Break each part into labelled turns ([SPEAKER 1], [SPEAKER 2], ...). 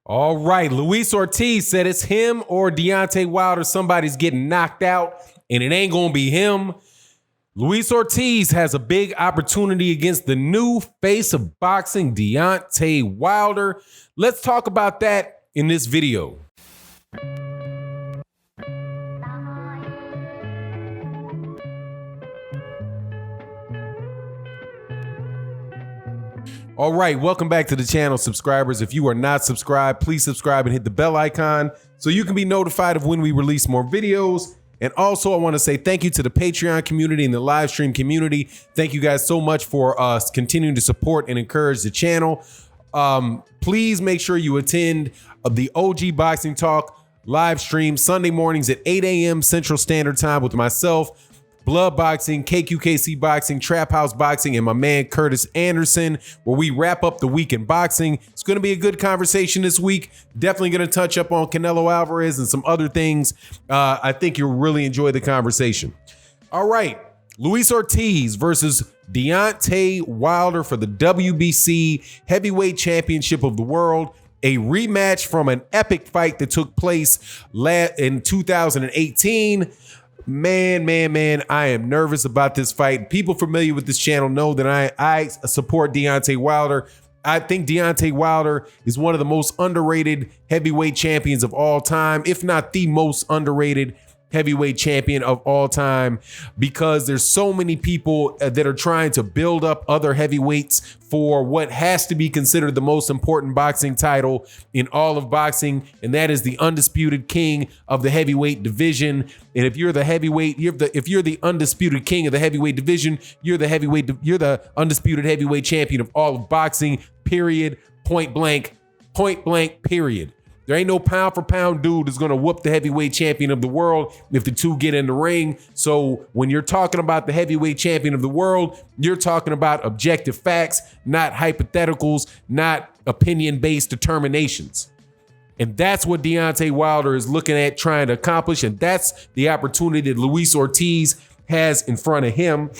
[SPEAKER 1] All right, Luis Ortiz said it's him or Deontay Wilder. Somebody's getting knocked out, and it ain't going to be him. Luis Ortiz has a big opportunity against the new face of boxing, Deontay Wilder. Let's talk about that in this video. All right, welcome back to the channel, subscribers. If you are not subscribed, please subscribe and hit the bell icon so you can be notified of when we release more videos. And also, I want to say thank you to the Patreon community and the live stream community. Thank you guys so much for continuing to support and encourage the channel. Please make sure you attend the OG Boxing Talk live stream Sunday mornings at 8 a.m. Central Standard Time with myself, Blood Boxing, KQKC Boxing, Trap House Boxing, and my man Curtis Anderson, where we wrap up the week in boxing. It's going to be a good conversation this week. Definitely going to touch up on Canelo Alvarez and some other things. I think you'll really enjoy the conversation. All right, Luis Ortiz versus Deontay Wilder for the WBC Heavyweight Championship of the World. A rematch from an epic fight that took place in 2018. Man, I am nervous about this fight. People familiar with this channel know that I support Deontay Wilder. I think Deontay Wilder is one of the most underrated heavyweight champions of all time, if not the most underrated heavyweight champion of all time, because there's so many people that are trying to build up other heavyweights for what has to be considered the most important boxing title in all of boxing, and that is the undisputed king of the heavyweight division. And if you're the heavyweight, if you're the undisputed king of the heavyweight division, you're the undisputed heavyweight champion of all of boxing, period, point blank, period. There ain't no pound for pound dude that's going to whoop the heavyweight champion of the world if the two get in the ring. So when you're talking about the heavyweight champion of the world, you're talking about objective facts, not hypotheticals, not opinion-based determinations. And that's what Deontay Wilder is looking at trying to accomplish. And that's the opportunity that Luis Ortiz has in front of him.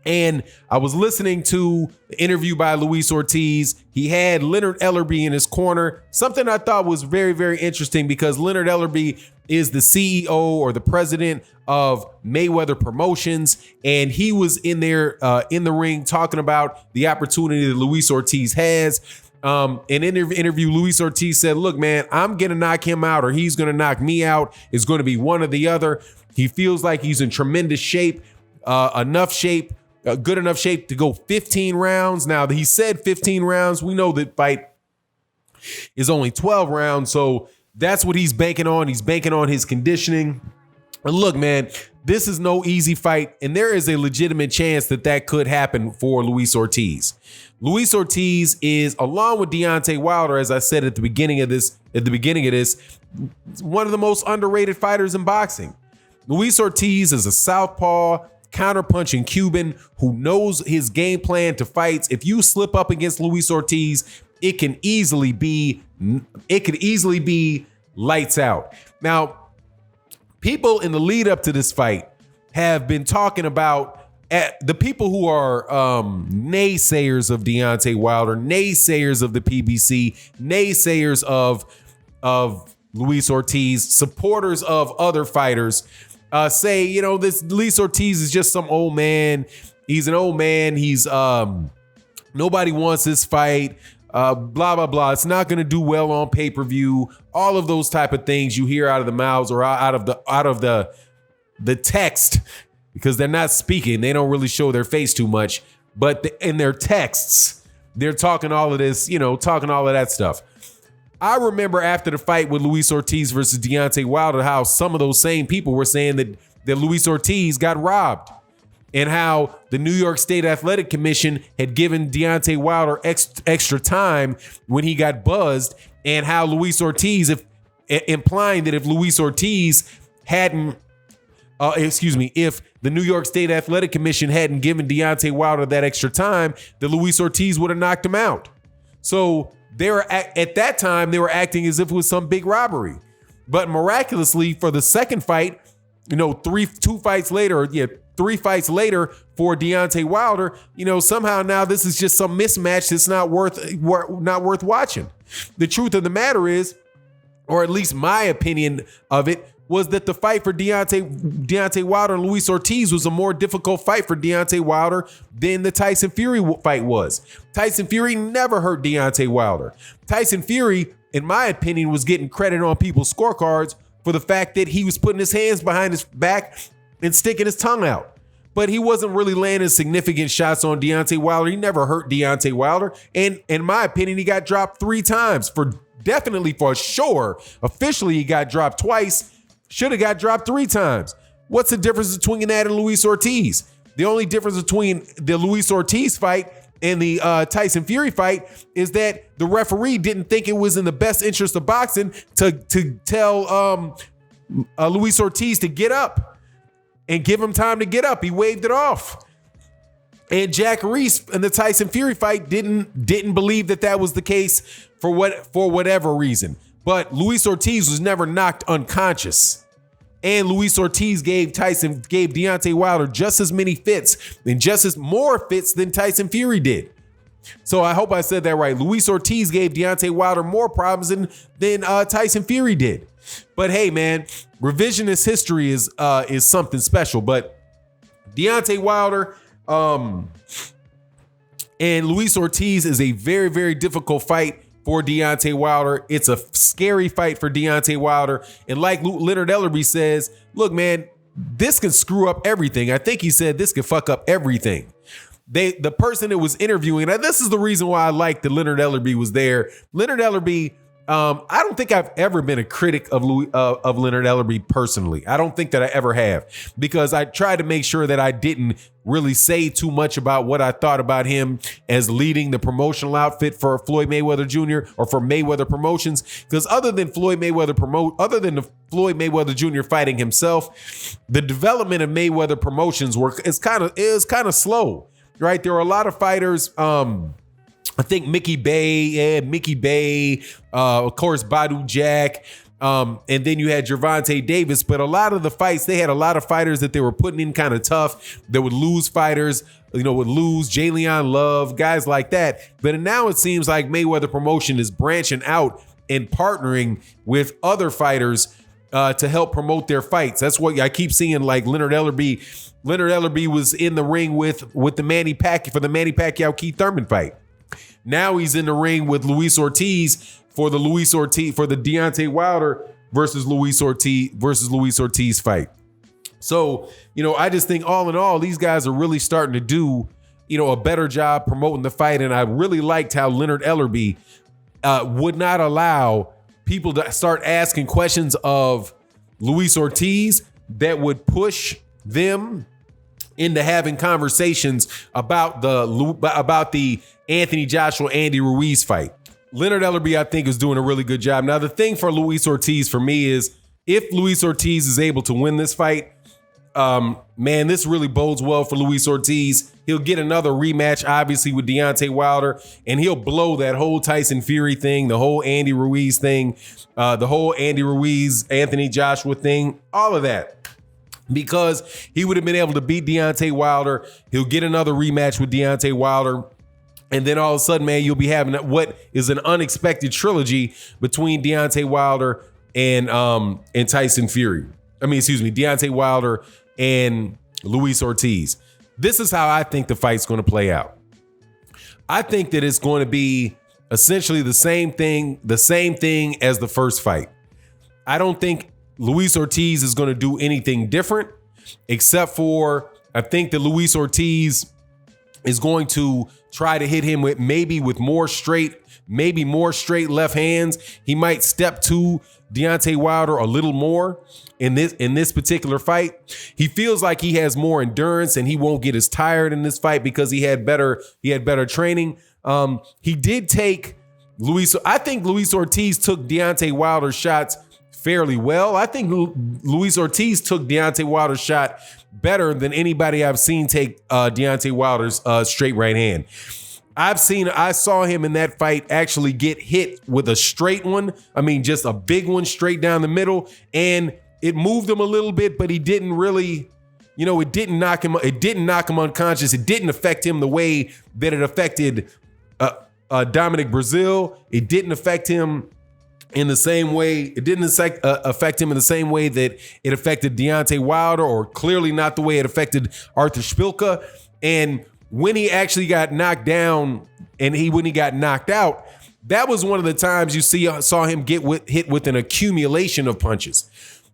[SPEAKER 1] And I was listening to the interview by Luis Ortiz. He had Leonard Ellerbe in his corner, something I thought was very, very interesting because Leonard Ellerbe is the CEO or the president of Mayweather Promotions. And he was in there in the ring talking about the opportunity that Luis Ortiz has. In an interview, Luis Ortiz said, look, man, I'm going to knock him out or he's going to knock me out. It's going to be one or the other. He feels like he's in tremendous shape, good enough shape to go 15 rounds. Now, he said 15 rounds. We know that fight is only 12 rounds. So that's what he's banking on. He's banking on his conditioning. And look, man, this is no easy fight. And there is a legitimate chance that could happen for Luis Ortiz. Luis Ortiz is, along with Deontay Wilder, as I said at the beginning of this, one of the most underrated fighters in boxing. Luis Ortiz is a southpaw, counterpunching Cuban who knows his game plan to fights. If you slip up against Luis Ortiz, it could easily be lights out. Now, people in the lead up to this fight have been talking about the people who are naysayers of Deontay Wilder, naysayers of the PBC, naysayers of Luis Ortiz, supporters of other fighters. Say, you know, this Luis Ortiz is just some old man. He's an old man. He's nobody wants this fight. Blah, blah, blah. It's not going to do well on pay-per-view. All of those type of things you hear out of the mouths or out of the text, because they're not speaking. They don't really show their face too much. But in their texts, they're talking all of this, talking all of that stuff. I remember after the fight with Luis Ortiz versus Deontay Wilder, how some of those same people were saying that Luis Ortiz got robbed, and how the New York State Athletic Commission had given Deontay Wilder extra time when he got buzzed, and how Luis Ortiz, implying that if Luis Ortiz hadn't, if the New York State Athletic Commission hadn't given Deontay Wilder that extra time, that Luis Ortiz would have knocked him out. So at that time, they were acting as if it was some big robbery. But miraculously, for the second fight, 3 fights later for Deontay Wilder, somehow now this is just some mismatch that's not worth watching. The truth of the matter is, or at least my opinion of it, was that the fight for Deontay Wilder and Luis Ortiz was a more difficult fight for Deontay Wilder than the Tyson Fury fight was. Tyson Fury never hurt Deontay Wilder. Tyson Fury, in my opinion, was getting credit on people's scorecards for the fact that he was putting his hands behind his back and sticking his tongue out. But he wasn't really landing significant shots on Deontay Wilder. He never hurt Deontay Wilder. And in my opinion, he got dropped 3 times. For sure. Officially, he got dropped twice. Should have got dropped 3 times. What's the difference between that and Luis Ortiz? The only difference between the Luis Ortiz fight and the Tyson Fury fight is that the referee didn't think it was in the best interest of boxing to tell Luis Ortiz to get up and give him time to get up. He waved it off. And Jack Reese in the Tyson Fury fight didn't believe that was the case for whatever reason. But Luis Ortiz was never knocked unconscious. And Luis Ortiz gave Deontay Wilder just as many fits and just as more fits than Tyson Fury did. So I hope I said that right. Luis Ortiz gave Deontay Wilder more problems than Tyson Fury did. But hey, man, revisionist history is something special. But Deontay Wilder and Luis Ortiz is a very, very difficult fight for Deontay Wilder. It's a scary fight for Deontay Wilder. And like Leonard Ellerbe says, look, man, this can screw up everything. I think he said this could fuck up everything. The person that was interviewing, and this is the reason why I like that Leonard Ellerbe was there. Leonard Ellerbe, I don't think I've ever been a critic of Leonard Ellerbe personally. I don't think that I ever have, because I tried to make sure that I didn't really say too much about what I thought about him as leading the promotional outfit for Floyd Mayweather Jr. or for Mayweather Promotions. Because other than the Floyd Mayweather Jr. fighting himself, the development of Mayweather Promotions is kind of slow, right? There are a lot of fighters. I think Mickey Bay, of course, Badu Jack. And then you had Gervonta Davis, but a lot of the fights, they had a lot of fighters that they were putting in kind of tough, that would lose fighters, would lose Jalen Love, guys like that. But now it seems like Mayweather Promotion is branching out and partnering with other fighters to help promote their fights. That's what I keep seeing, like Leonard Ellerbe. Leonard Ellerbe was in the ring with the Manny Pacquiao Keith Thurman fight. Now he's in the ring with Luis Ortiz for the Deontay Wilder versus Luis Ortiz fight. So, I just think all in all, these guys are really starting to do, a better job promoting the fight. And I really liked how Leonard Ellerbe would not allow people to start asking questions of Luis Ortiz that would push them into having conversations about the Anthony Joshua Andy Ruiz fight. Leonard Ellerbe, I think, is doing a really good job. Now, the thing for Luis Ortiz for me is, if Luis Ortiz is able to win this fight, man, this really bodes well for Luis Ortiz. He'll get another rematch, obviously, with Deontay Wilder, and he'll blow that whole Tyson Fury thing, the whole Andy Ruiz thing, the whole Andy Ruiz, Anthony Joshua thing, all of that. Because he would have been able to beat Deontay Wilder. He'll get another rematch with Deontay Wilder. And then all of a sudden, man, you'll be having what is an unexpected trilogy between Deontay Wilder and Tyson Fury. Deontay Wilder and Luis Ortiz. This is how I think the fight's going to play out. I think that it's going to be essentially the same thing as the first fight. I don't think Luis Ortiz is going to do anything different, except for I think that Luis Ortiz is going to try to hit him with more straight left hands. He might step to Deontay Wilder a little more in this particular fight. He feels like he has more endurance and he won't get as tired in this fight because he had better training. He did take I think Luis Ortiz took Deontay Wilder's shots fairly well. I think Luis Ortiz took Deontay Wilder's shot better than anybody I've seen take Deontay Wilder's straight right hand. I saw him in that fight actually get hit with a straight one. Just a big one straight down the middle, and it moved him a little bit, but he didn't really, it didn't knock him unconscious. It didn't affect him the way that it affected Dominic Brazil. It didn't affect him in the same way. It didn't affect him in the same way that it affected Deontay Wilder, or clearly not the way it affected Arthur Szpilka. And when he actually got knocked down and when he got knocked out, that was one of the times you saw him get hit with an accumulation of punches.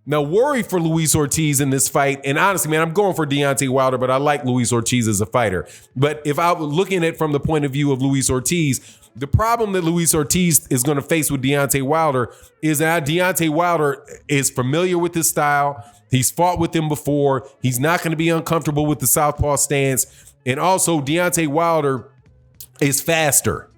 [SPEAKER 1] Now, worry for Luis Ortiz in this fight, and honestly, man, I'm going for Deontay Wilder, but I like Luis Ortiz as a fighter. But if I was looking at it from the point of view of Luis Ortiz, the problem that Luis Ortiz is going to face with Deontay Wilder is that Deontay Wilder is familiar with his style. He's fought with him before. He's not going to be uncomfortable with the southpaw stance. And also, Deontay Wilder is faster.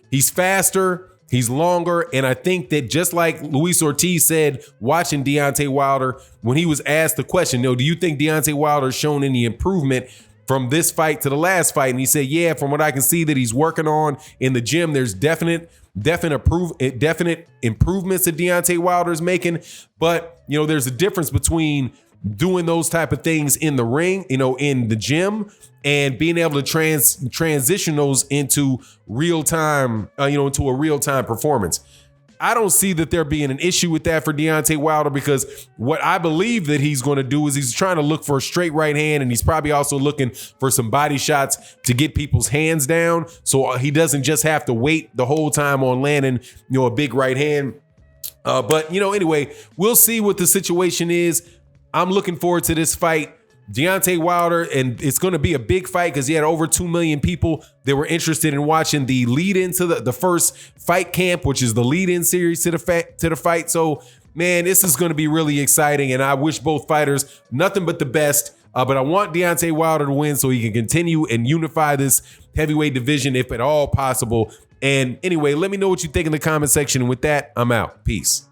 [SPEAKER 1] He's faster. He's longer. And I think that just like Luis Ortiz said, watching Deontay Wilder, when he was asked the question, do you think Deontay Wilder's shown any improvement from this fight to the last fight? And he said, yeah, from what I can see that he's working on in the gym, there's definite improvements that Deontay Wilder is making. But, there's a difference between doing those type of things in the ring, in the gym, and being able to transition those into real time, into a real time performance. I don't see that there being an issue with that for Deontay Wilder, because what I believe that he's going to do is he's trying to look for a straight right hand, and he's probably also looking for some body shots to get people's hands down, so he doesn't just have to wait the whole time on landing, a big right hand. But anyway, we'll see what the situation is. I'm looking forward to this fight. Deontay Wilder, and it's going to be a big fight because he had over 2 million people that were interested in watching the lead-in to the first fight camp, which is the lead-in series to the fight. So, man, this is going to be really exciting, and I wish both fighters nothing but the best. But I want Deontay Wilder to win so he can continue and unify this heavyweight division if at all possible. And anyway, let me know what you think in the comment section. And with that, I'm out. Peace.